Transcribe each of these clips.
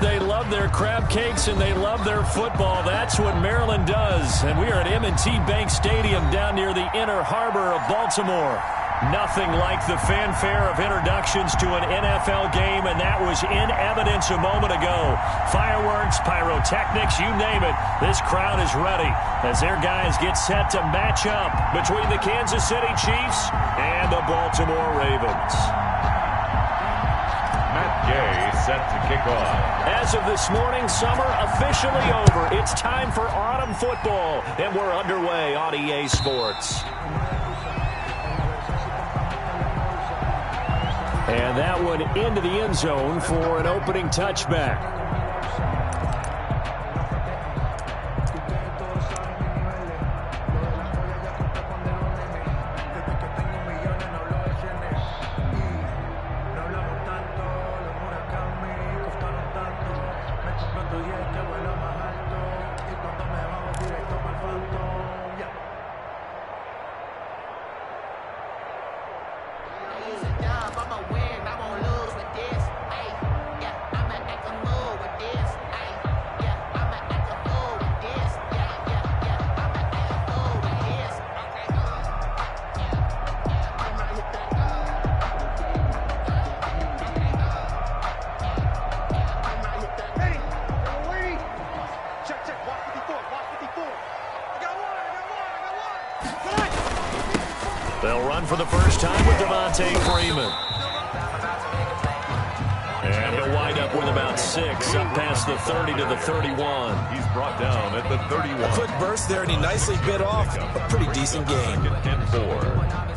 They love their crab cakes and they love their football. That's what Maryland does. And we are at M&T Bank Stadium down near the Inner Harbor of Baltimore. Nothing like the fanfare of introductions to an NFL game, and that was in evidence a moment ago. Fireworks, pyrotechnics, you name it. This crowd is ready as their guys get set to match up between the Kansas City Chiefs and the Baltimore Ravens. Matt Gay set to kick off. As of this morning, summer officially over. It's time for autumn football, and we're underway on EA Sports. And that one into the end zone for an opening touchback. They'll run for the first time with Freeman. And he'll wind up with about 6 up past the 30 to the 31. He's brought down at the 31. A quick burst there, and he nicely bit off a pretty decent game. And 4.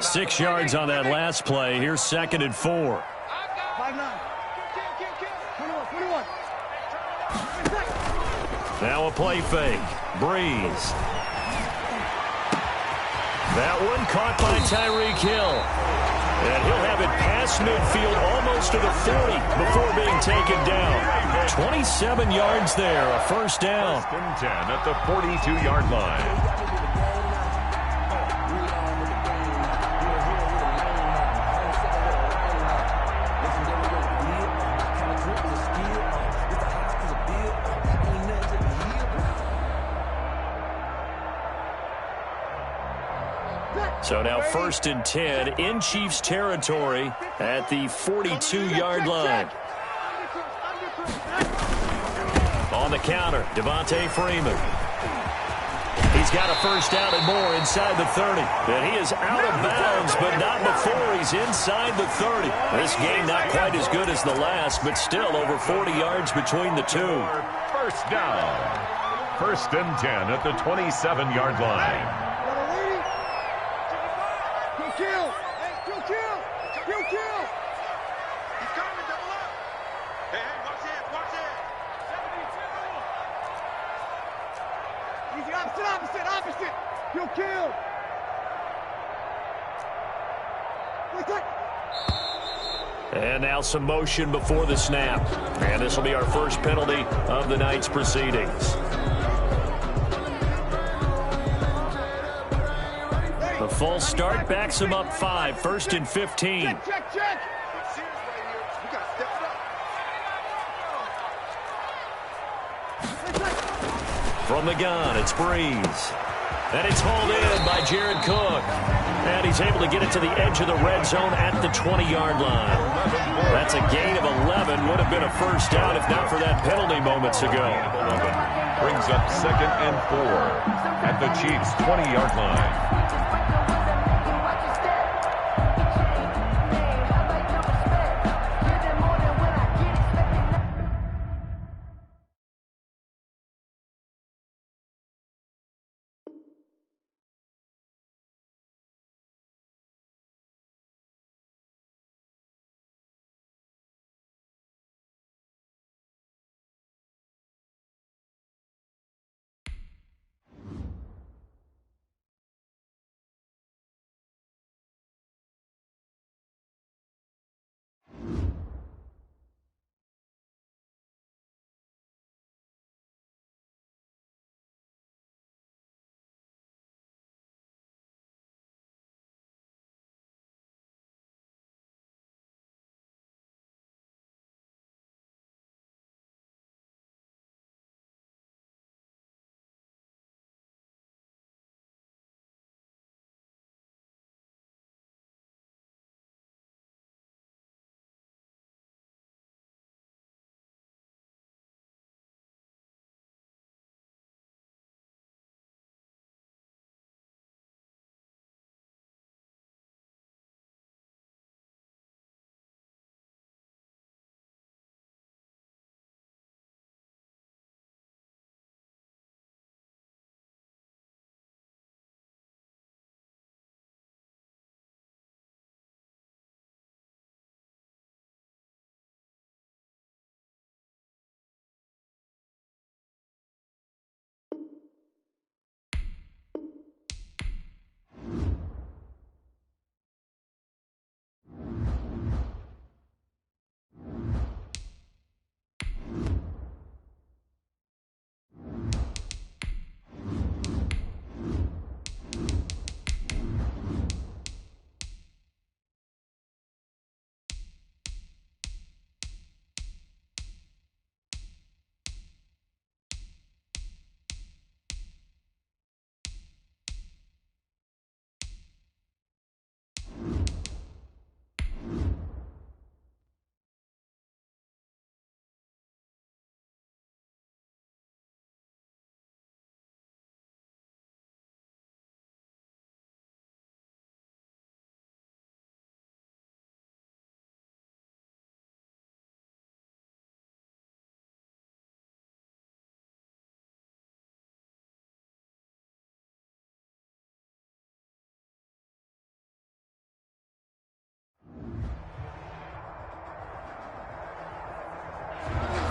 Six yards on that last play. Here's 2nd and 4. Now a play fake. Breeze. That one caught by Tyreek Hill. And he'll have it past midfield almost to the 40 before being taken down. 27 yards there, a first down. 1st and 10 at the 42-yard line. So now 1st and 10 in Chiefs territory at the 42-yard line. On the counter, Freeman. He's got a first down and more inside the 30. And he is out of bounds, but not before he's inside the 30. This game not quite as good as the last, but still over 40 yards between the two. First down. 1st and 10 at the 27-yard line. Opposite. He'll kill. And now some motion before the snap. And this will be our first penalty of the night's proceedings. The false start backs him up 5. 1st and 15. Check. From the gun, it's Breeze. And it's hauled in by Jared Cook. And he's able to get it to the edge of the red zone at the 20-yard line. That's a gain of 11. Would have been a first down if not for that penalty moments ago. Brings up 2nd and 4 at the Chiefs' 20-yard line.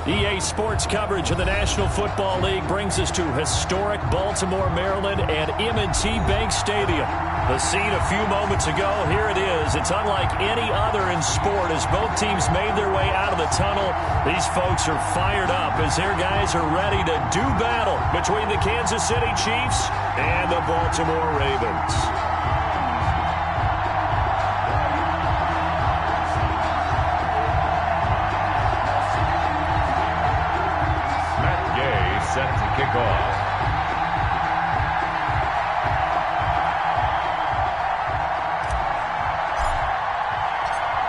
EA Sports coverage of the National Football League brings us to historic Baltimore, Maryland, and M&T Bank Stadium. The scene a few moments ago, here it is. It's unlike any other in sport as both teams made their way out of the tunnel. These folks are fired up as their guys are ready to do battle between the Kansas City Chiefs and the Baltimore Ravens. Set to kick off.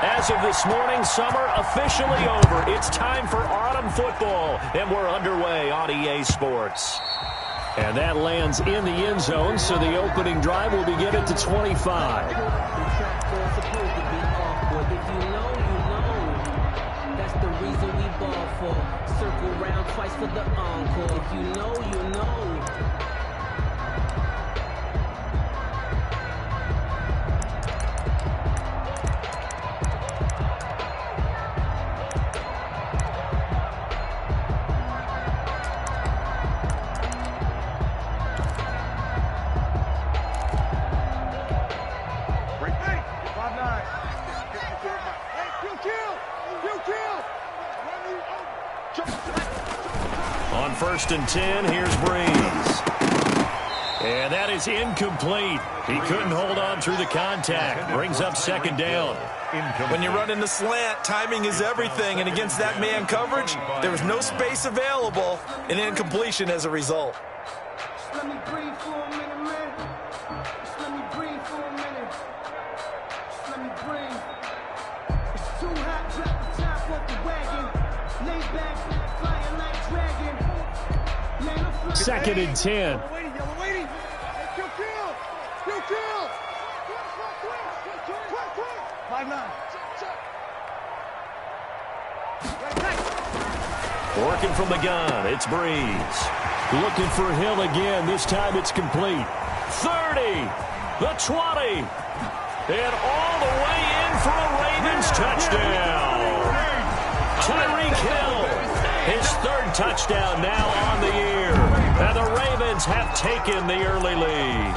As of this morning, summer officially over. It's time for autumn football, and we're underway on EA Sports. And that lands in the end zone, so the opening drive will begin at the 25. Circle round twice for the encore. If you know, you know. On 1st and 10, here's Breeze. And that is incomplete. He couldn't hold on through the contact. Brings up 2nd down. When you run in the slant, timing is everything. And against that man coverage, there was no space available, and incompletion as a result. Just let me breathe for a minute, man. Just let me breathe for a minute. Just let me breathe. It's too hot, drop the top off the wagon. Lay back, flying like dragon. 2nd and 10. Waiting. Kill. 5-9. Working from the gun, it's Breeze. Looking for Hill again. This time it's complete. 30, the 20, and all the way in for a Ravens touchdown. Tyreek Hill, his 3rd touchdown now on the year. And the Ravens have taken the early lead.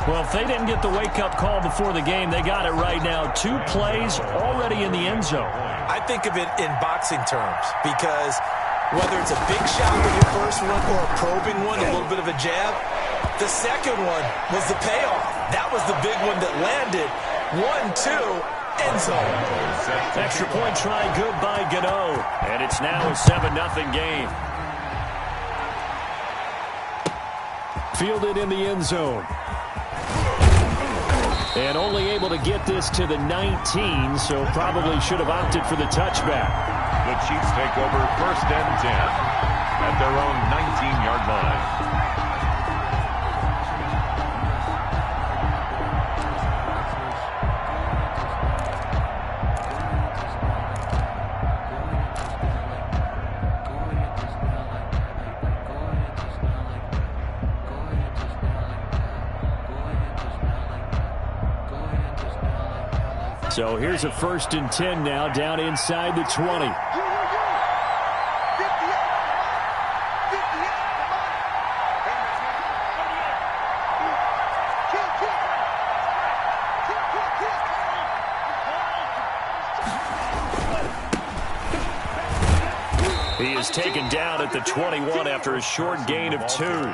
Well, if they didn't get the wake-up call before the game, they got it right now. 2 plays already in the end zone. I think of it in boxing terms because whether it's a big shot with your first one or a probing one, a little bit of a jab, the second one was the payoff. That was the big one that landed. 1-2, end zone. Extra point try good by Gano. And it's now a 7-0 game. Fielded in the end zone. And only able to get this to the 19, so probably should have opted for the touchback. The Chiefs take over 1st and 10 at their own 19-yard line. So here's a 1st and 10 now, down inside the 20. He is taken down at the 21 after a short gain of 2.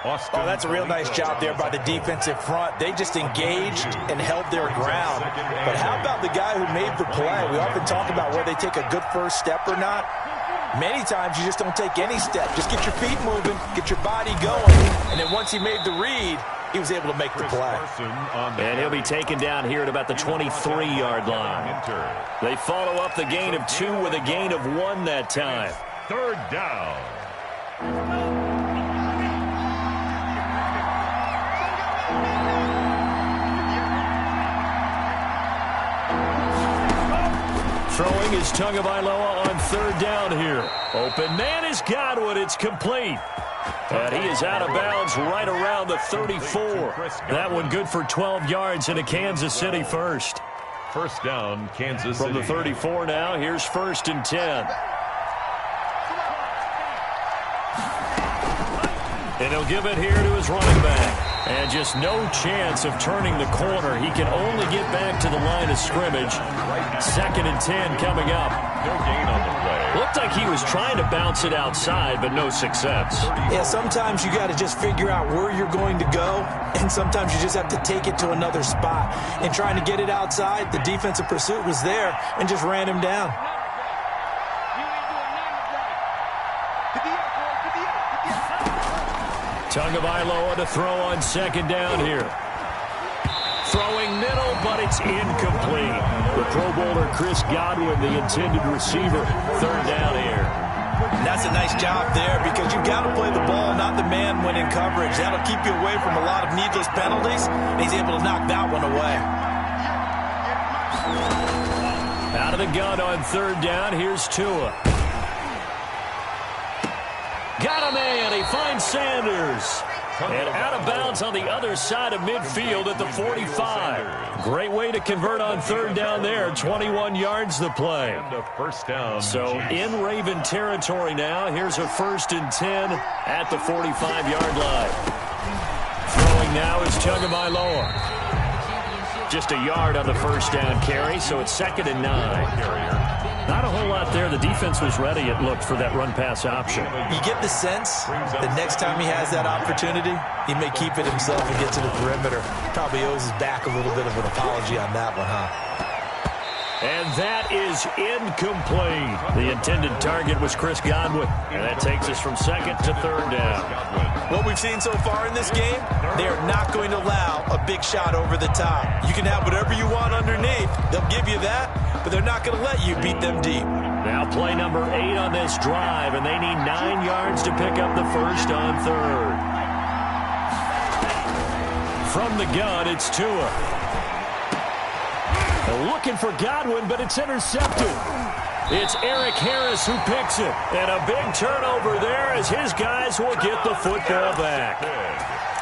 Oh, that's a real nice job there by the defensive front. They just engaged and held their ground. But how about the guy who made the play? We often talk about whether they take a good first step or not. Many times you just don't take any step. Just get your feet moving, get your body going, and then once he made the read, he was able to make the play. And he'll be taken down here at about the 23-yard line. They follow up the gain of 2 with a gain of 1 that time. 3rd down. Throwing is Tagovailoa on 3rd down here. Open man is Godwin. It's complete. And he is out of bounds right around the 34. That one good for 12 yards and a Kansas City first. First down, Kansas City. From the 34 now, here's 1st and 10. And he'll give it here to his running back. And just no chance of turning the corner. He can only get back to the line of scrimmage. 2nd and 10 coming up. No gain on the play. Looked like he was trying to bounce it outside, but no success. Yeah, sometimes you got to just figure out where you're going to go, and sometimes you just have to take it to another spot. And trying to get it outside, the defensive pursuit was there and just ran him down. Tagovailoa to throw on 2nd down here. Throwing middle, but it's incomplete. The Pro Bowler Chris Godwin, the intended receiver. 3rd down here. And that's a nice job there because you've got to play the ball, not the man when in coverage. That'll keep you away from a lot of needless penalties. And he's able to knock that one away. Out of the gun on 3rd down, here's Tua. Got a man. He finds Sanders. And out of bounds on the other side of midfield at the 45. Great way to convert on 3rd down there. 21 yards the play. And a first down. So in Raven territory now. Here's a 1st and 10 at the 45-yard line. Throwing now is Tagovailoa. Just a yard on the 1st down carry, so it's 2nd and 9. Not a whole lot there. The defense was ready, it looked, for that run-pass option. You get the sense that next time he has that opportunity, he may keep it himself and get to the perimeter. Probably owes his back a little bit of an apology on that one, huh? And that is incomplete. The intended target was Chris Godwin. And that takes us from 2nd to 3rd down. What we've seen so far in this game, they are not going to allow a big shot over the top. You can have whatever you want underneath. They'll give you that, but they're not going to let you beat them deep. Now play number 8 on this drive, and they need 9 yards to pick up the 1st on 3rd. From the gun, it's Tua. Looking for Godwin, but it's intercepted. It's Eric Harris who picks it. And a big turnover there as his guys will get the football back.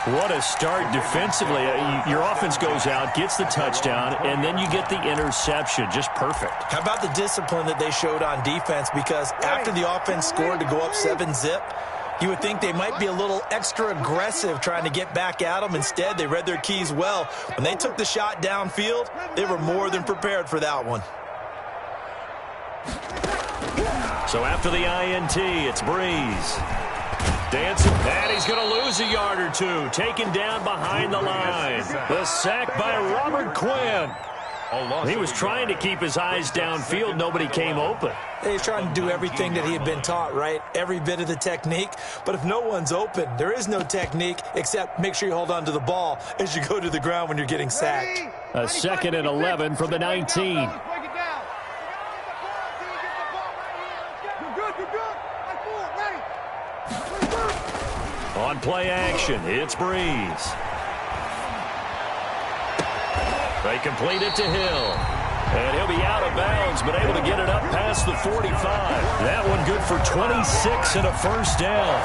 What a start defensively. Your offense goes out, gets the touchdown, and then you get the interception. Just perfect. How about the discipline that they showed on defense? Because after the offense scored to go up 7-zip, you would think they might be a little extra aggressive trying to get back at them. Instead, they read their keys well. When they took the shot downfield, they were more than prepared for that one. So after the INT, it's Breeze. Dancing, and he's going to lose a yard or two. Taken down behind the line. The sack by Robert Quinn. He was trying to keep his eyes downfield. Nobody came open. He's trying to do everything that he had been taught, right? Every bit of the technique. But if no one's open, there is no technique except make sure you hold on to the ball as you go to the ground when you're getting sacked. A 2nd and 11 from the 19. On play action, it's Breeze. They complete it to Hill. And he'll be out of bounds, but able to get it up past the 45. That one good for 26 and a 1st down.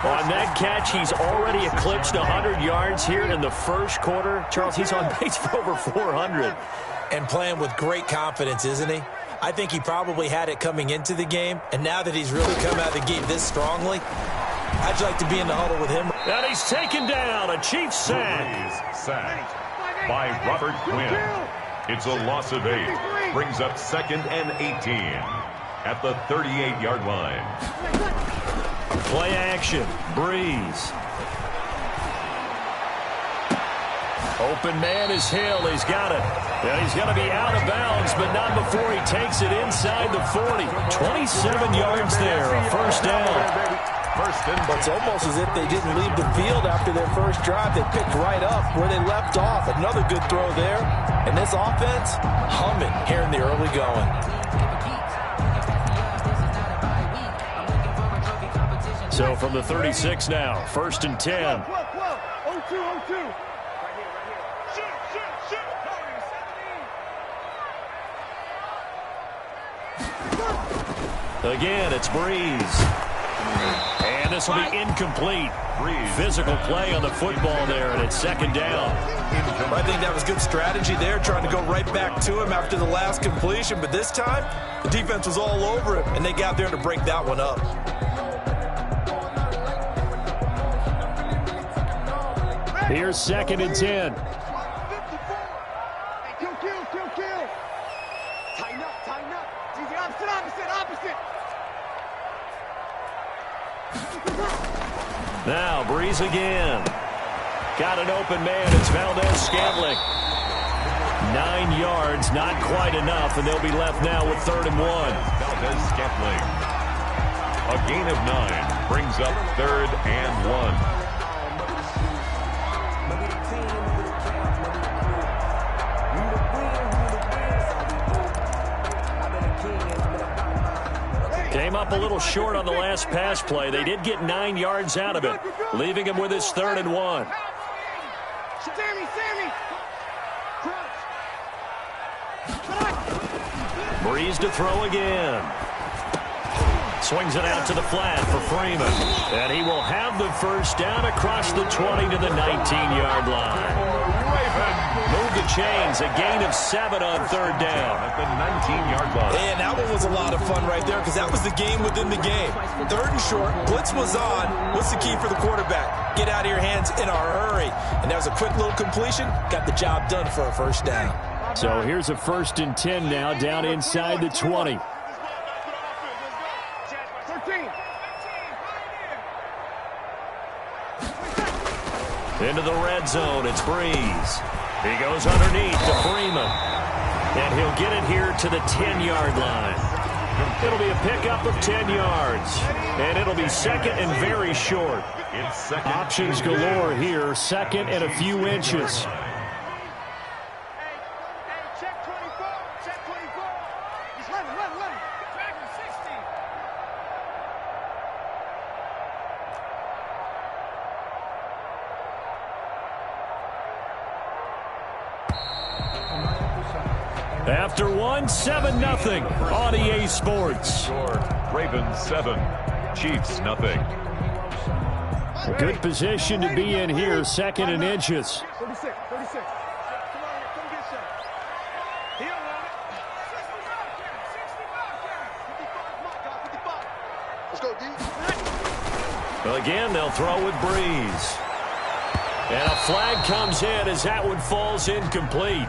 On that catch, he's already eclipsed 100 yards here in the 1st quarter. Charles, he's on pace for over 400. And playing with great confidence, isn't he? I think he probably had it coming into the game, and now that he's really come out of the gate this strongly, how'd you like to be in the huddle with him? And he's taken down, a Chiefs sack. Sacked by Robert Quinn. It's a loss of 8. Brings up 2nd and 18 at the 38-yard line. Play action. Breeze. Open man is Hill. He's got it. Yeah, he's going to be out of bounds, but not before he takes it inside the 40. 27 yards there, a 1st down. It's almost as if they didn't leave the field after their first drive. They picked right up where they left off. Another good throw there. And this offense, humming here in the early going. So from the 36 now, 1st and 10. 0-2. Again, it's Breeze. And this will be incomplete. Physical play on the football there, and it's second down. I think that was good strategy there, trying to go right back to him after the last completion. But this time, the defense was all over him, and they got there to break that one up. Here's second and 10. Kill. Tighten up. Easy, opposite. Now Breeze again. Got an open man. It's Valdez-Scantling. 9 yards, not quite enough, and they'll be left now with 3rd and 1. Valdez-Scantling. A gain of 9 brings up 3rd and 1. Came up a little short on the last pass play. They did get 9 yards out of it, leaving him with his 3rd and 1. Breeze to throw again. Swings it out to the flat for Freeman. And he will have the first down across the 20 to the 19-yard line. Move the chains, a gain of 7 on 3rd down. At the 19-yard line. And that one was a lot of fun right there because that was the game within the game. 3rd and short, blitz was on. What's the key for the quarterback? Get out of your hands in a hurry. And that was a quick little completion. Got the job done for a first down. So here's a 1st and 10 now, down inside the 20. Into the red zone, it's Breeze. He goes underneath to Freeman. And he'll get it here to the 10-yard line. It'll be a pickup of 10 yards. And it'll be second and very short. Options galore here, second and a few inches. After 7-0 on EA Sports. Ravens 7, Chiefs nothing. A good position to be in here, second and inches. 36. Come on, come get shot. He don't want it. 55. Let's go, D. Well, again, they'll throw with Breeze. And a flag comes in as that one falls incomplete.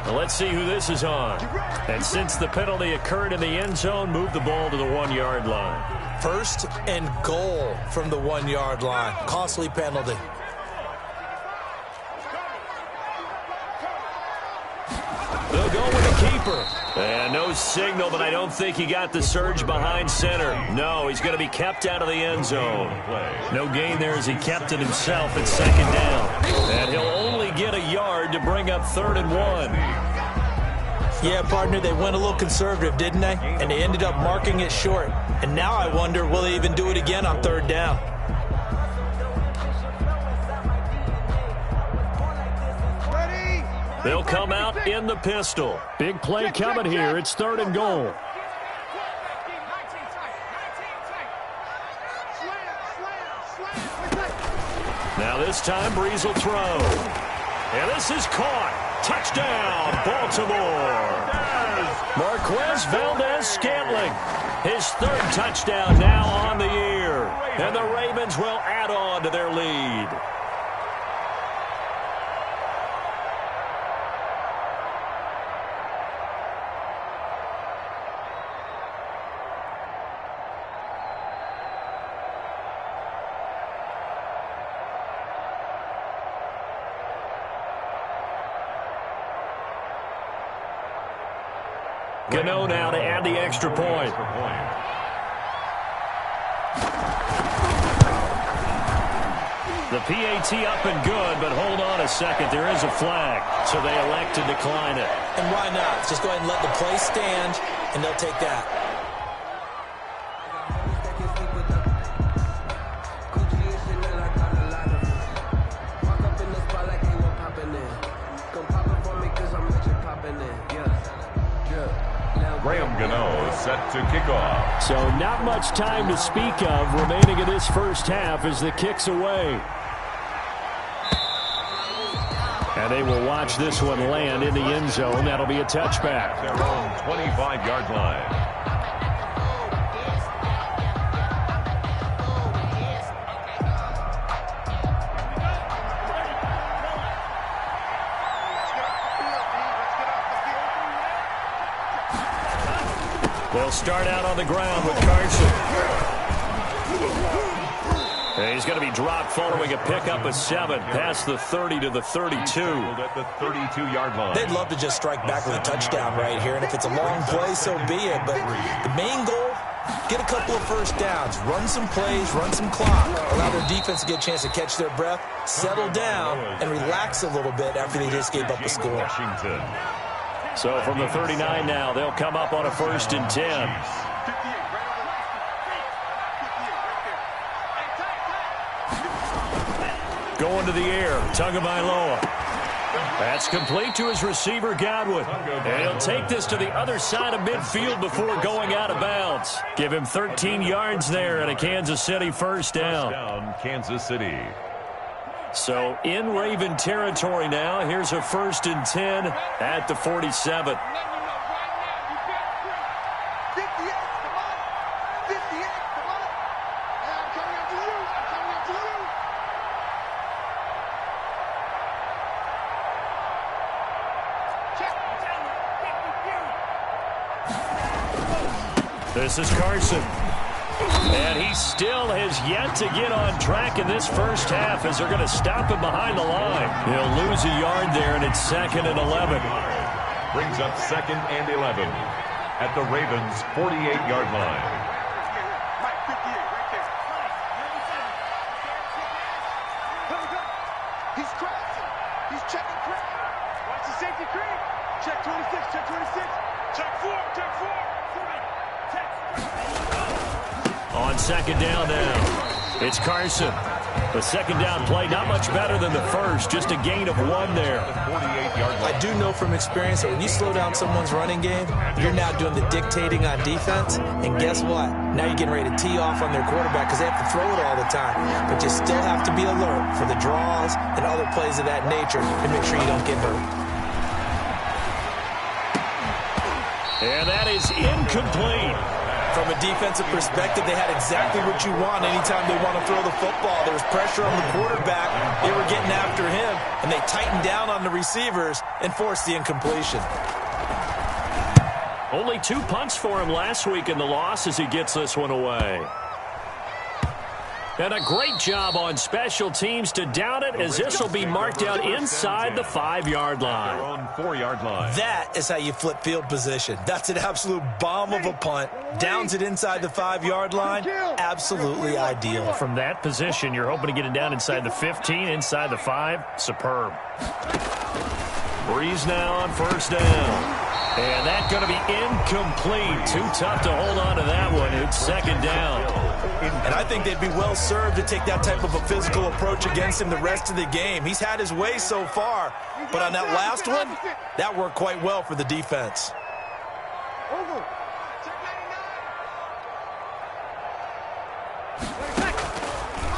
Well, let's see who this is on. And since the penalty occurred in the end zone, move the ball to the 1-yard line. 1st and goal from the 1-yard line. Costly penalty. They'll go with the keeper. And no signal, but I don't think he got the surge behind center. No, he's going to be kept out of the end zone. No gain there as he kept it himself at 2nd down. And he'll only get a yard to bring up 3rd and 1. Yeah, partner, they went a little conservative, didn't they? And they ended up marking it short. And now I wonder, will they even do it again on 3rd down? They'll come out in the pistol. Big play coming here. It's 3rd and goal. Now this time Breeze will throw. And this is caught. Touchdown, Baltimore. Marquez Valdez-Scantling. His 3rd touchdown now on the year. And the Ravens will add on to their lead. Gano now to add the extra point. The PAT up and good, but hold on a second. There is a flag, so they elect to decline it. And why not? Just go ahead and let the play stand, and they'll take that. set to kick off. So not much time to speak of remaining in this first half as the kick's away. And they will watch this one land in the end zone. That'll be a touchback. Their own 25-yard line. They'll start out on the ground with Carson. And he's going to be dropped following a pickup of 7 past the 30 to the 32. At the 32-yard line. They'd love to just strike back with a touchdown right here, and if it's a long play, so be it. But the main goal, get a couple of first downs, run some plays, run some clock, allow their defense to get a chance to catch their breath, settle down, and relax a little bit after they just gave up a score. Washington. So from the 39 now, they'll come up on a 1st and 10. Going to the air, Tagovailoa. That's complete to his receiver, Godwin. And he'll take this to the other side of midfield before going out of bounds. Give him 13 yards there and a Kansas City first down. Kansas City. So in Raven territory now. Here's a 1st and 10 at the 47. This is Carson. And he still has yet to get on track in this first half as they're going to stop him behind the line. He'll lose a yard there, and it's 2nd and 11. Brings up 2nd and 11 at the Ravens' 48-yard line. He's crossing. He's checking crack. Watch the safety creep. Check 26, check 26. Check 4, check 4. On 2nd down now, it's Carson. The 2nd down play, not much better than the first, just a gain of 1 there. I do know from experience that when you slow down someone's running game, you're now doing the dictating on defense, and guess what? Now you're getting ready to tee off on their quarterback because they have to throw it all the time. But you still have to be alert for the draws and other plays of that nature to make sure you don't get hurt. And that is incomplete. From a defensive perspective, they had exactly what you want anytime they want to throw the football. There was pressure on the quarterback. They were getting after him, and they tightened down on the receivers and forced the incompletion. Only 2 punts for him last week in the loss as he gets this one away. And a great job on special teams to down it as this will be marked out inside the 5-yard line. Their own 4-yard line. That is how you flip field position. That's an absolute bomb of a punt. Downs it inside the 5-yard line. Absolutely ideal. From that position, you're hoping to get it down inside the 15, inside the 5. Superb. Breeze now on 1st down. And that's going to be incomplete. Too tough to hold on to that one. It's 2nd down. And I think they'd be well served to take that type of a physical approach against him the rest of the game. He's had his way so far, but on that last one, that worked quite well for the defense.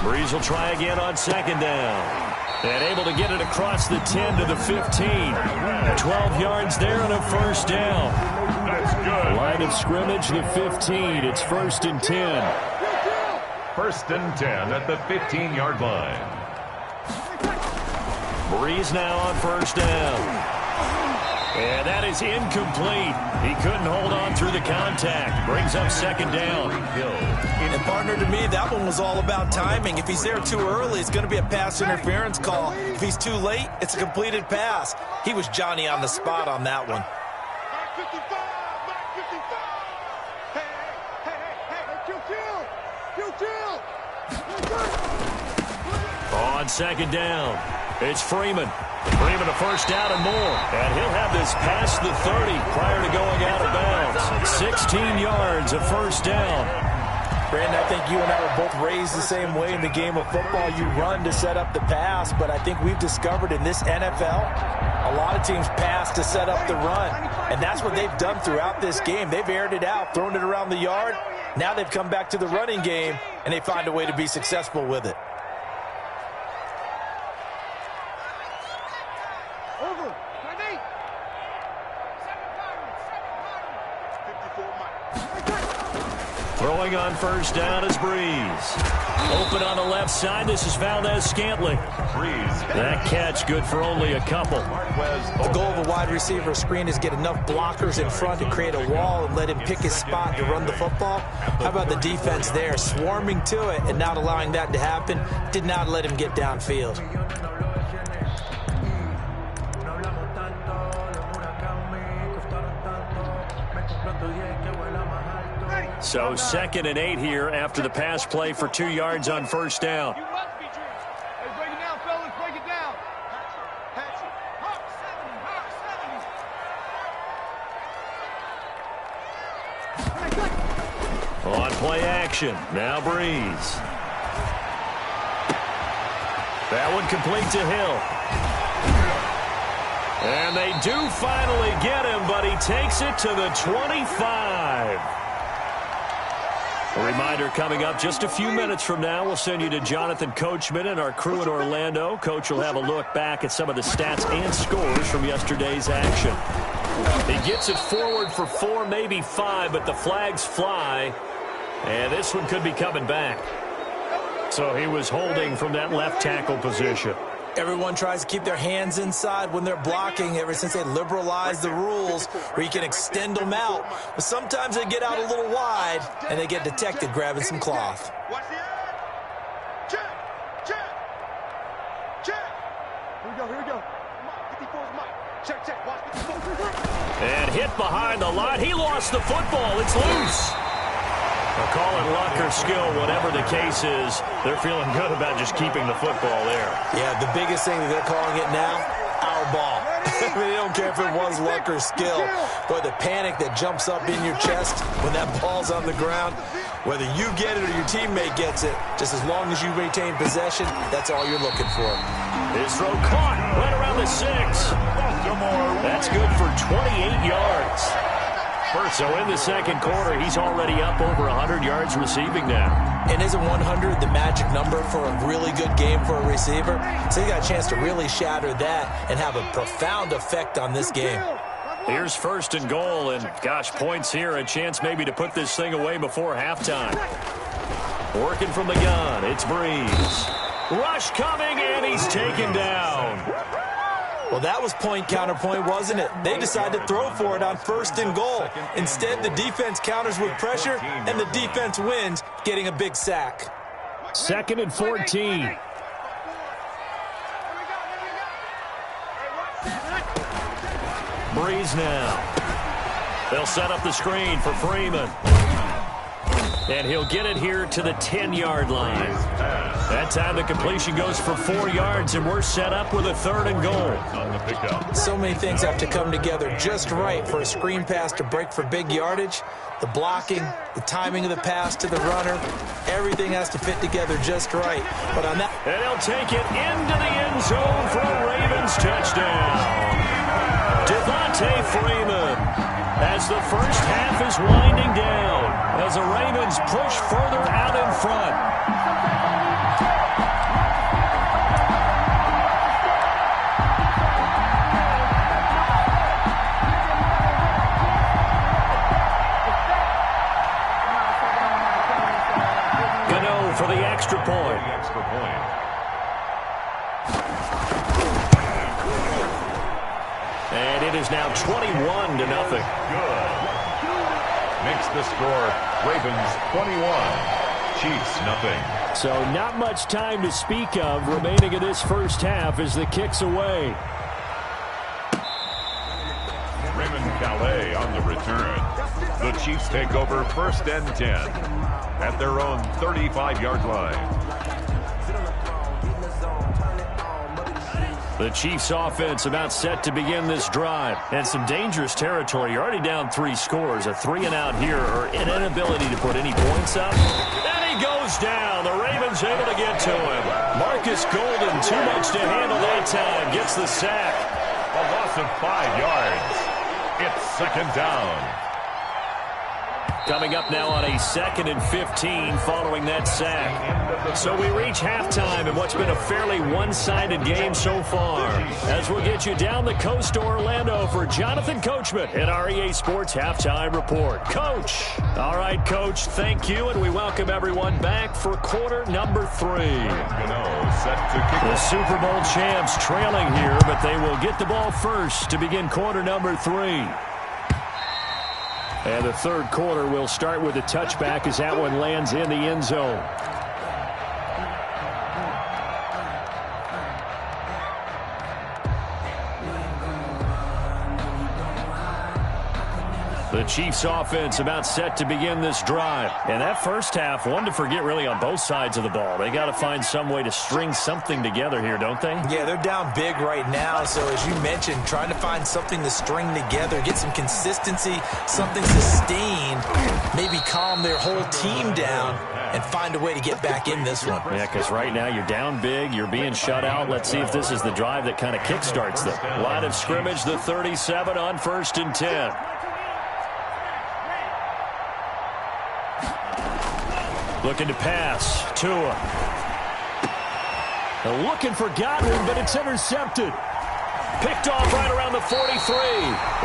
Breeze will try again on 2nd down. And able to get it across the 10 to the 15. 12 yards there and a 1st down. That's good. Line of scrimmage, the 15. It's 1st and 10. 1st and 10 at the 15-yard line. Breeze now on 1st down. And that is incomplete. He couldn't hold on through the contact. Brings up 2nd down. And partner, to me, that one was all about timing. If he's there too early, it's going to be a pass interference call. If he's too late, it's a completed pass. He was Johnny on the spot on that one. On 2nd down, it's Freeman. Freeman a 1st down and more. And he'll have this past the 30 prior to going out of bounds. 16 yards, a 1st down. Brandon, I think you and I were both raised the same way in the game of football. You run to set up the pass, but I think we've discovered in this NFL, a lot of teams pass to set up the run, and that's what they've done throughout this game. They've aired it out, thrown it around the yard. Now they've come back to the running game, and they find a way to be successful with it. Over. Throwing on first down is Breeze. Open on the left side. This is Valdez-Scantling. That catch good for only a couple. The goal of a wide receiver screen is get enough blockers in front to create a wall and let him pick his spot to run the football. How about the defense there, swarming to it and not allowing that to happen? Did not let him get downfield. So 2nd and 8 here after the pass play for 2 yards on first down. You must be Drew. Hey, break it down, fellas. Break it down. Patch it. Hawk 70. On play action. Now Breeze. That one complete to Hill. And they do finally get him, but he takes it to the 25. A reminder coming up just a few minutes from now. We'll send you to Jonathan Coachman and our crew in Orlando. Coach will have a look back at some of the stats and scores from yesterday's action. He gets it forward for 4, maybe 5, but the flags fly. And this one could be coming back. So he was holding from that left tackle position. Everyone tries to keep their hands inside when they're blocking ever since they liberalized the rules where you can extend them out. But sometimes they get out a little wide and they get detected grabbing some cloth. Watch the eye. Check. Here we go. Mike, 54's Mike. Check. Watch 54. And hit behind the line. He lost the football. It's loose. They'll call it luck or skill, whatever the case is. They're feeling good about just keeping the football there. Yeah, the biggest thing that they're calling it now, our ball. I mean, they don't care if it was luck or skill. But the panic that jumps up in your chest when that ball's on the ground, whether you get it or your teammate gets it, just as long as you maintain possession, that's all you're looking for. His throw caught right around the 6. That's good for 28 yards. So in the second quarter, he's already up over 100 yards receiving now. And isn't 100 the magic number for a really good game for a receiver? So he got a chance to really shatter that and have a profound effect on this game. Here's 1st and goal, and gosh, points here, a chance maybe to put this thing away before halftime. Working from the gun, it's Breeze. Rush coming, and he's taken down. Well, that was point counterpoint, wasn't it? They decided to throw for it on 1st and goal. Instead, the defense counters with pressure, and the defense wins, getting a big sack. 2nd and 14. Breeze now. They'll set up the screen for Freeman. And he'll get it here to the 10-yard line. That time the completion goes for 4 yards, and we're set up with a 3rd and goal. So many things have to come together just right for a screen pass to break for big yardage. The blocking, the timing of the pass to the runner, everything has to fit together just right. But on that, and he'll take it into the end zone for a Ravens touchdown. Devontae Freeman, as the first half is winding down, as the Ravens push further out in front. Gano for the extra point. And it is now 21-0. Good. Makes the score Ravens 21, Chiefs nothing. So not much time to speak of remaining in this first half as the kick's away. Raymond Calais on the return. The Chiefs take over 1st and 10 at their own 35-yard line. The Chiefs offense about set to begin this drive. And some dangerous territory. You're already down 3 scores. A 3-and-out here or an inability to put any points up. And he goes down. The Ravens able to get to him. Marcus Golden, too much to handle that time. Gets the sack. A loss of 5 yards. It's second down. Coming up now on a 2nd and 15 following that sack. So we reach halftime in what's been a fairly one-sided game so far. As we'll get you down the coast to Orlando for Jonathan Coachman at our EA Sports Halftime Report. Coach. All right, Coach, thank you, and we welcome everyone back for quarter number 3. The Super Bowl champs trailing here, but they will get the ball first to begin quarter number 3. And the third quarter will start with a touchback as that one lands in the end zone. The Chiefs offense about set to begin this drive. And that first half, one to forget really on both sides of the ball. They got to find some way to string something together here, don't they? Yeah, they're down big right now. So as you mentioned, trying to find something to string together, get some consistency, something sustained, maybe calm their whole team down and find a way to get back in this one. Yeah, because right now you're down big, you're being shut out. Let's see if this is the drive that kind of kickstarts them. Line of scrimmage, the 37 on 1st and 10. Looking to pass. Tua. Looking for Godwin, but it's intercepted. Picked off right around the 43.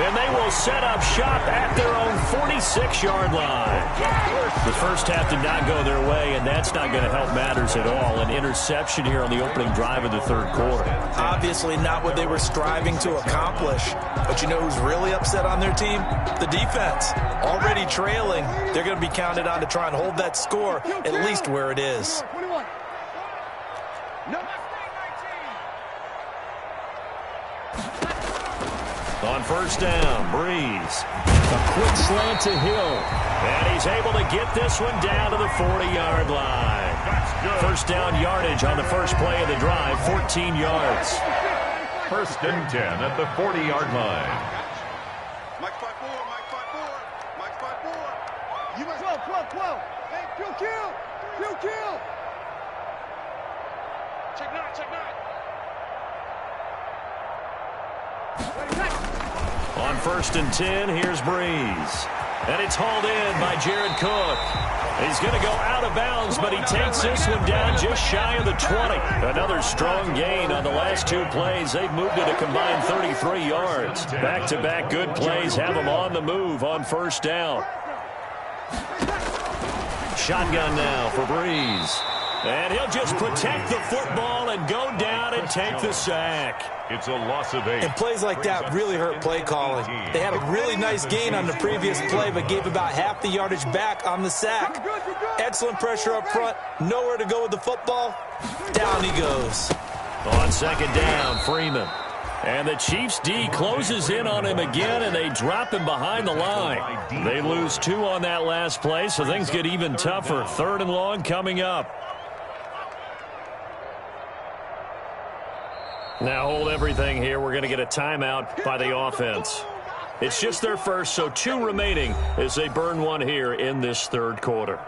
And they will set up shop at their own 46-yard line. The first half did not go their way, and that's not going to help matters at all. An interception here on the opening drive of the third quarter. Obviously not what they were striving to accomplish. But you know who's really upset on their team? The defense. Already trailing. They're going to be counted on to try and hold that score at least where it is. On first down, Breeze. A quick slant to Hill. And he's able to get this one down to the 40-yard line. First down yardage on the first play of the drive, 14 yards. 1st and 10 at the 40-yard line. Mike 5-4, Mike 5-4, Mike 5-4. You must 12. Hey, kill. Check 9, check 9. On 1st and 10, here's Breeze. And it's hauled in by Jared Cook. He's going to go out of bounds, but he takes this one down just shy of the 20. Another strong gain on the last 2 plays. They've moved it a combined 33 yards. Back-to-back good plays have them on the move on first down. Shotgun now for Breeze. And he'll just protect the football and go down and take the sack. It's a loss of 8. And plays like that really hurt play calling. They had a really nice gain on the previous play, but gave about half the yardage back on the sack. Excellent pressure up front. Nowhere to go with the football. Down he goes. On second down, Freeman. And the Chiefs D closes in on him again, and they drop him behind the line. They lose 2 on that last play, so things get even tougher. 3rd and long coming up. Now hold everything here. We're going to get a timeout by the offense. It's just their first, so 2 remaining as they burn one here in this third quarter.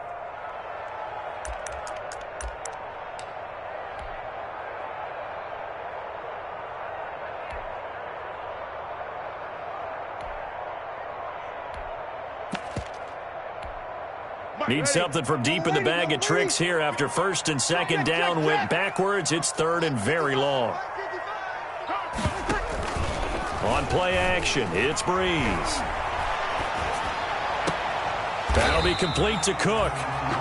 Need something from deep in the bag of tricks here after 1st and 2nd down went backwards. It's 3rd and very long. On play action, it's Breeze. That'll be complete to Cook.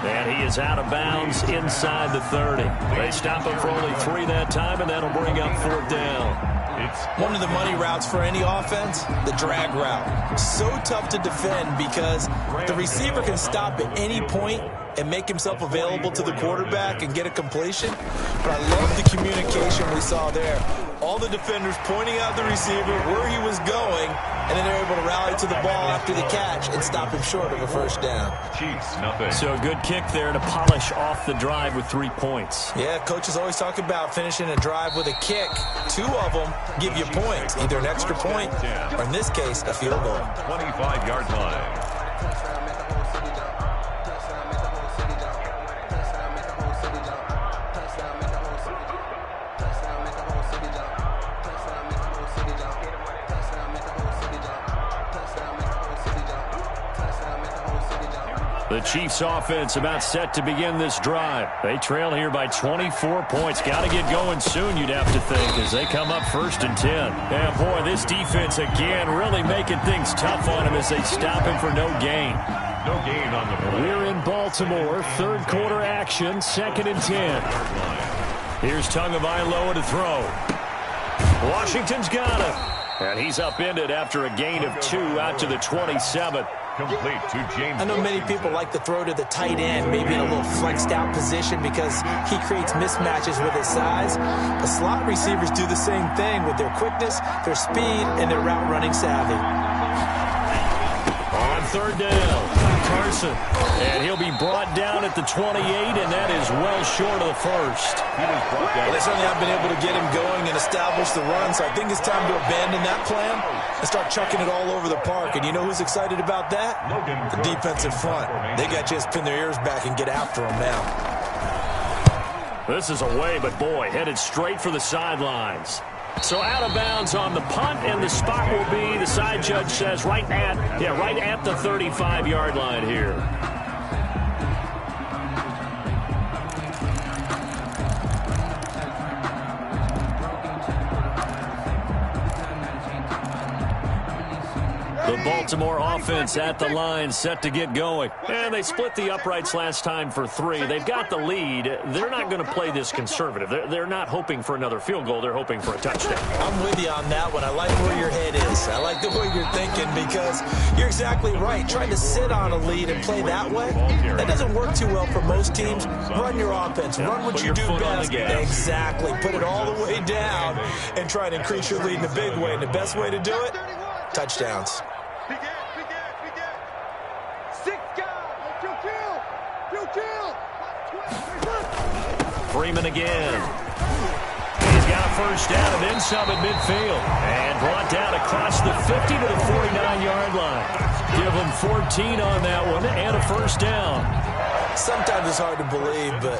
And he is out of bounds inside the 30. They stop him for only 3 that time, and that'll bring up 4th down. It's one of the money routes for any offense, the drag route. So tough to defend because the receiver can stop at any point and make himself available to the quarterback and get a completion. But I love the communication we saw there. All the defenders pointing out the receiver where he was going, and then they're able to rally to the ball after the catch and stop him short of a first down. Chiefs, nothing. So a good kick there to polish off the drive with 3 points. Yeah, coaches always talk about finishing a drive with a kick. 2 of them give you points, either an extra point or, in this case, a field goal. 25-yard line. The Chiefs offense about set to begin this drive. They trail here by 24 points. Got to get going soon, you'd have to think, as they come up 1st and 10. And boy, this defense again really making things tough on him as they stop him for no gain. No gain on the play. We're in Baltimore, 3rd quarter action, 2nd and 10. Here's Tagovailoa to throw. Washington's got it. And he's upended after a gain of 2 out to the 27th. Complete to James. I know many people like to throw to the tight end, maybe in a little flexed out position because he creates mismatches with his size. But slot receivers do the same thing with their quickness, their speed, and their route running savvy. On 3rd down, Carson. And he'll be brought down at the 28, and that is well short of the first. Well, they certainly have been able to get him going and establish the run, so I think it's time to abandon that plan and start chucking it all over the park. And you know who's excited about that? The defensive front. They got to just pin their ears back and get after him now. This is away, but boy, headed straight for the sidelines. So out of bounds on the punt, and the spot will be, the side judge says, right at the 35-yard line here. The Baltimore offense at the line, set to get going. And they split the uprights last time for 3. They've got the lead. They're not going to play this conservative. They're not hoping for another field goal. They're hoping for a touchdown. I'm with you on that one. I like where your head is. I like the way you're thinking because you're exactly right. Trying to sit on a lead and play that way, that doesn't work too well for most teams. Run your offense. Run what you do best. Exactly. Put it all the way down and try to increase your lead in a big way. And the best way to do it? Touchdowns. Freeman again. He's got a first down and then some at midfield. And brought down across the 50 to the 49-yard line. Give him 14 on that one and a first down. Sometimes it's hard to believe, but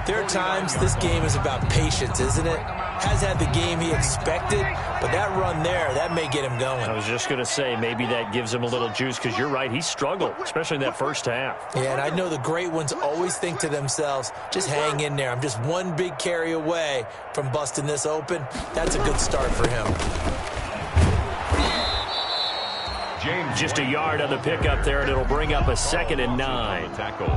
there are times this game is about patience, isn't it? Has had the game he expected, but that run there, that may get him going. I was just going to say, maybe that gives him a little juice, because you're right, he struggled, especially in that first half. Yeah, and I know the great ones always think to themselves, just hang in there. I'm just one big carry away from busting this open. That's a good start for him. Just a yard on the pickup there, and it'll bring up a 2nd and 9. Tackle.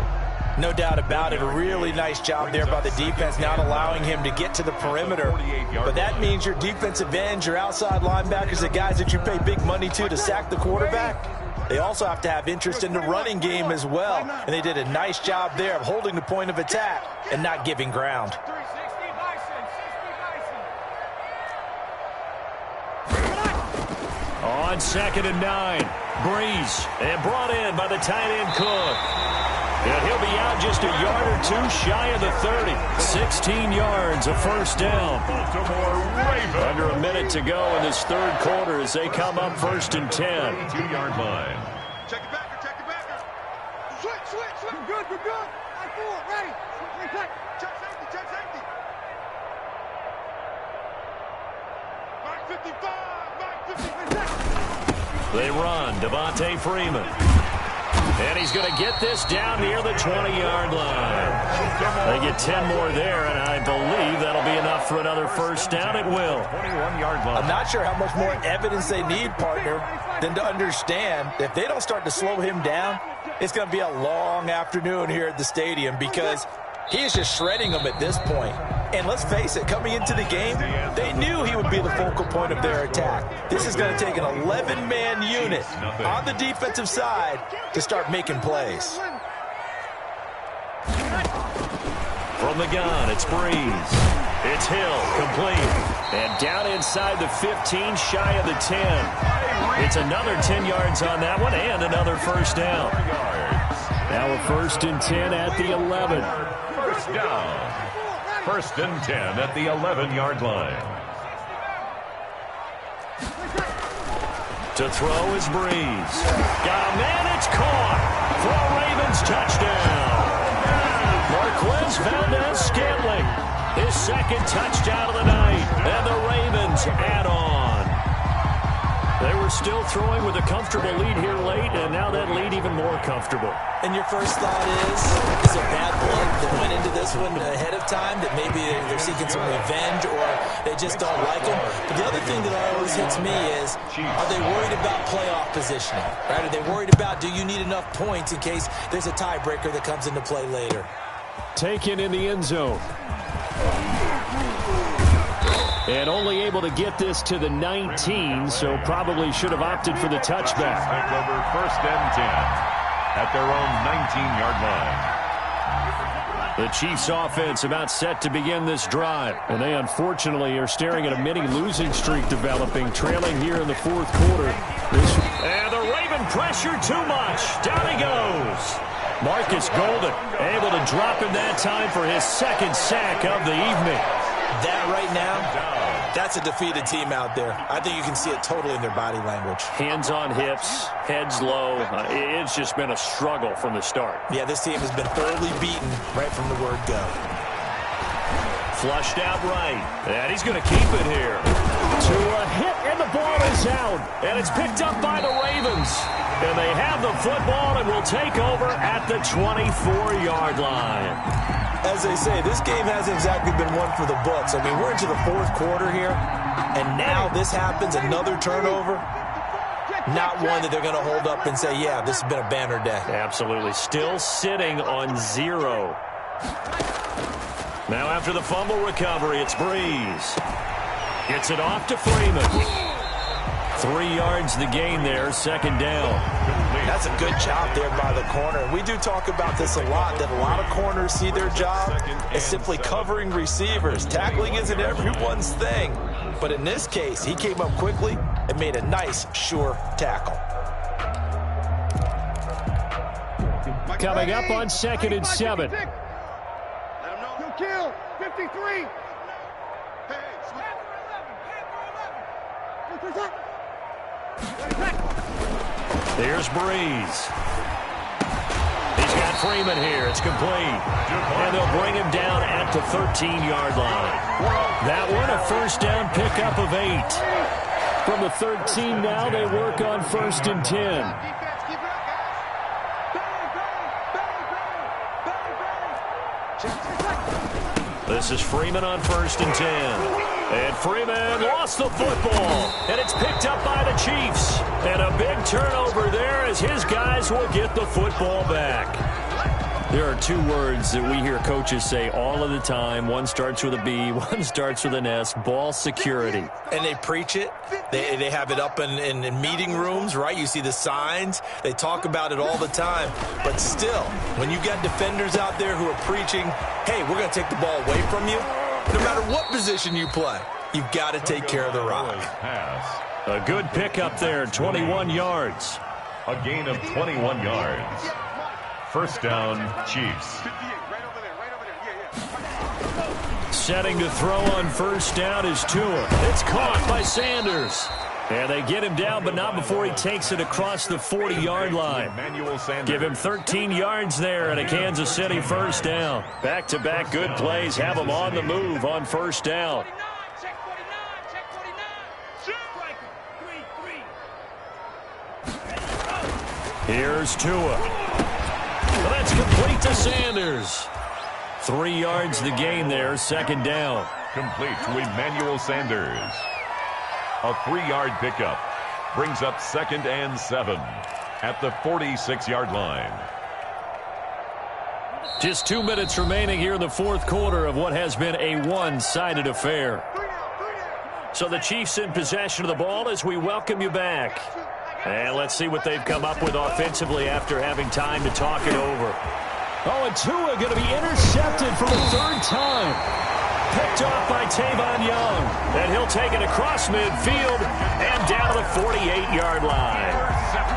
No doubt about it. A really nice job there by the defense, not allowing him to get to the perimeter. But that means your defensive ends, your outside linebackers, the guys that you pay big money to sack the quarterback, they also have to have interest in the running game as well. And they did a nice job there of holding the point of attack and not giving ground. On 2nd and 9, Breeze, and brought in by the tight end Cook. And he'll be out just a yard or 2 shy of the 30. 16 yards, a first down. Under a minute to go in this 3rd quarter as they come up 1st and 10. 2-yard line. Check it back. Switch. We're good. I4, ready. Check safety. Mark 55. They run, Devontae Freeman. And he's going to get this down near the 20-yard line. They get 10 more there, and I believe that'll be enough for another first down. It will. 21-yard line. I'm not sure how much more evidence they need, partner, than to understand if they don't start to slow him down, it's going to be a long afternoon here at the stadium because he is just shredding them at this point. And let's face it, coming into the game, they knew he would be the focal point of their attack. This is going to take an 11-man unit on the defensive side to start making plays. the gun. It's Breeze. It's Hill, complete. And down inside the 15, shy of the 10. It's another 10 yards on that one and another first down. Now a 1st and 10 at the 11. First down. 1st and 10 at the 11-yard line. To throw is Breeze. Got a man, it's caught. For a Ravens touchdown. Marquez Valdez-Scantling. His 2nd touchdown of the night. And the Ravens add on. They were still throwing with a comfortable lead here late, and now that lead even more comfortable. And your first thought is there bad blood that went into this one ahead of time, that maybe they're seeking some revenge or they just don't like him? But the other thing that always hits me is, are they worried about playoff positioning? Right? Are they worried about, do you need enough points in case there's a tiebreaker that comes into play later? Taken in the end zone. And only able to get this to the 19, so probably should have opted for the touchback. Over 1st and 10 at their own 19-yard line. The Chiefs offense about set to begin this drive. And they unfortunately are staring at a mini losing streak developing, trailing here in the 4th quarter. And the Raven pressure too much. Down he goes. Marcus Golden able to drop in that time for his 2nd sack of the evening. That right now, that's a defeated team out there. I think you can see it totally in their body language. Hands on hips, heads low. It's just been a struggle from the start. Yeah, this team has been thoroughly beaten right from the word go. Flushed out right. And he's going to keep it here. To a hit, and the ball is out. And it's picked up by the Ravens. And they have the football and will take over at the 24-yard line. As they say, this game hasn't exactly been one for the books. I mean, we're into the 4th quarter here, and now this happens, another turnover. Not one that they're going to hold up and say, yeah, this has been a banner day. Absolutely. Still sitting on 0. Now after the fumble recovery, it's Breeze. Gets it off to Freeman. 3 yards the gain there, 2nd down. That's a good job there by the corner. We do talk about this a lot, that a lot of corners see their job as simply covering receivers. Tackling isn't everyone's thing. But in this case, he came up quickly and made a nice, sure tackle. Coming up on 2nd and 7. Let him know. You'll kill. 53. Here's Breeze. He's got Freeman here. It's complete. And they'll bring him down at the 13-yard line. That one, a 1st down pickup of 8. From the 13 now, they work on 1st and 10. This is Freeman on 1st and 10. And Freeman lost the football. And it's picked up by the Chiefs. And a big turnover there as his guys will get the football back. There are 2 words that we hear coaches say all of the time. One starts with a B, one starts with an S, ball security. And they preach it. They have it up in meeting rooms, right? You see the signs. They talk about it all the time. But still, when you got defenders out there who are preaching, hey, we're going to take the ball away from you, no matter what position you play, you've got to take care of the rock. A good pickup there, 21 yards. A gain of 21 yards. 1st down, Chiefs. Setting to throw on 1st down is Tua. It's caught by Sanders. And they get him down, but not before he takes it across the 40-yard line. Give him 13 yards there and a Kansas City 1st down. Back-to-back good plays have him on the move on 1st down. Here's Tua. Well, that's complete to Sanders. 3 yards the gain there, 2nd down. Complete to Emmanuel Sanders. A 3-yard pickup brings up 2nd and 7 at the 46-yard line. Just 2 minutes remaining here in the 4th quarter of what has been a one-sided affair. So the Chiefs in possession of the ball as we welcome you back. And let's see what they've come up with offensively after having time to talk it over. Oh, and Tua going to be intercepted for the third time. Picked off by Tavon Young. And he'll take it across midfield and down to the 48-yard line.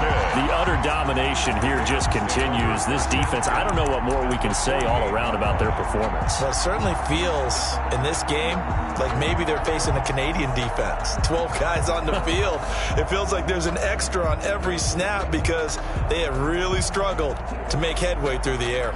The utter domination here just continues. This defense, I don't know what more we can say all around about their performance. Well, it certainly feels in this game like maybe they're facing a Canadian defense. 12 guys on the field. It feels like there's an extra on every snap because they have really struggled to make headway through the air.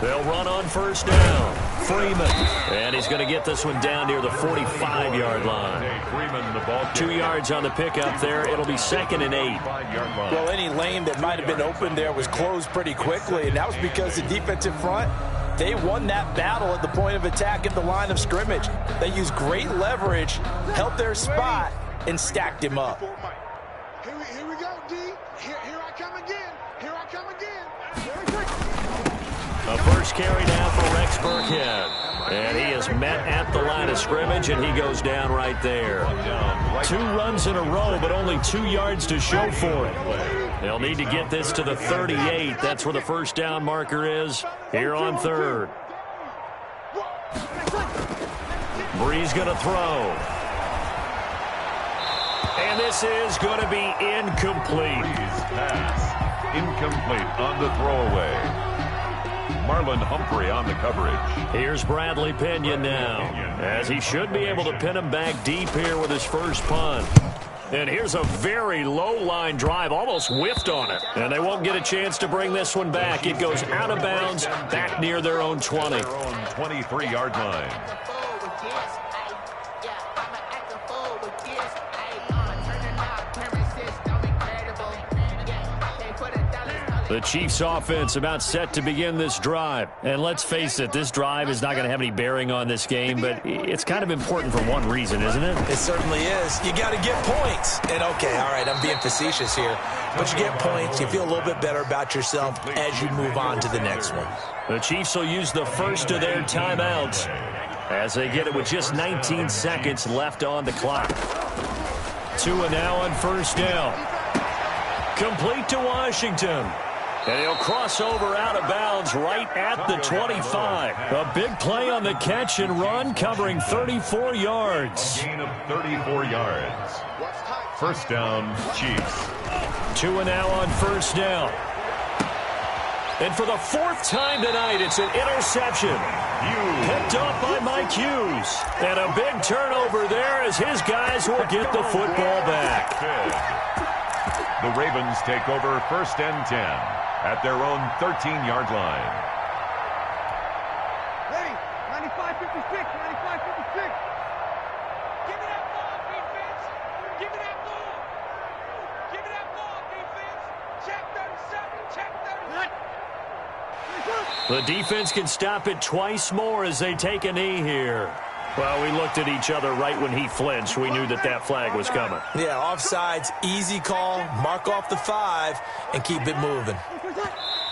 They'll run on first down. Freeman. And he's going to get this one down near the 45-yard line. 2 yards on the pickup there. It'll be 2nd and 8. Well, any lane that might have been open there was closed pretty quickly, and that was because the defensive front, they won that battle at the point of attack at the line of scrimmage. They used great leverage, held their spot, and stacked him up. Here we go, D. Here I come again. Here I come again. A first carry now for Rex Burkhead. And he is met at the line of scrimmage, and he goes down right there. 2 runs in a row, but only 2 yards to show for it. They'll need to get this to the 38. That's where the first down marker is here on 3rd. Breeze going to throw. And this is going to be incomplete. Pass. Incomplete on the throwaway. Marlon Humphrey on the coverage. Here's Bradley Pinion now, as he should be able to pin him back deep here with his first punt. And here's a very low-line drive, almost whiffed on it. And they won't get a chance to bring this one back. It goes out of bounds, back near their own 20. Their own 23-yard line. The Chiefs offense about set to begin this drive. And let's face it, this drive is not going to have any bearing on this game, but it's kind of important for one reason, isn't it? It certainly is. You got to get points. And okay, all right, I'm being facetious here, but you get points, you feel a little bit better about yourself as you move on to the next one. The Chiefs will use the first of their timeouts as they get it with just 19 seconds left on the clock. Tua now on first down. Complete to Washington. And he'll cross over out of bounds right at the 25. A big play on the catch and run, covering 34 yards. A gain of 34 yards. First down, Chiefs. Tua now on first down. And for the 4th time tonight, it's an interception. Picked off by Mike Hughes. And a big turnover there as his guys will get the football back. The Ravens take over 1st and 10. At their own 13-yard line. Ready? 95-56, 95-56. Give me that ball, defense. Give me that ball. Give me that ball, defense. Check 37, check 30. The defense can stop it twice more as they take a knee here. Well, we looked at each other right when he flinched. We knew that that flag was coming. Yeah, offsides, easy call, mark off the 5, and keep it moving.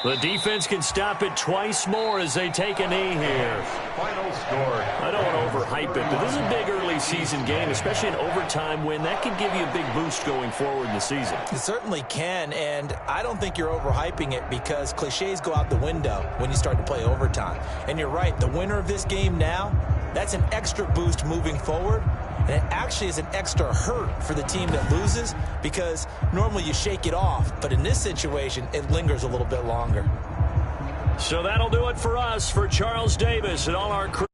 The defense can stop it twice more as they take a knee here. Final score. I don't want to overhype it, but this is a big early season game, especially an overtime win. That can give you a big boost going forward in the season. It certainly can, and I don't think you're overhyping it because cliches go out the window when you start to play overtime. And you're right, the winner of this game now, that's an extra boost moving forward, and it actually is an extra hurt for the team that loses because normally you shake it off, but in this situation, it lingers a little bit longer. So that'll do it for us. For Charles Davis and all our crew.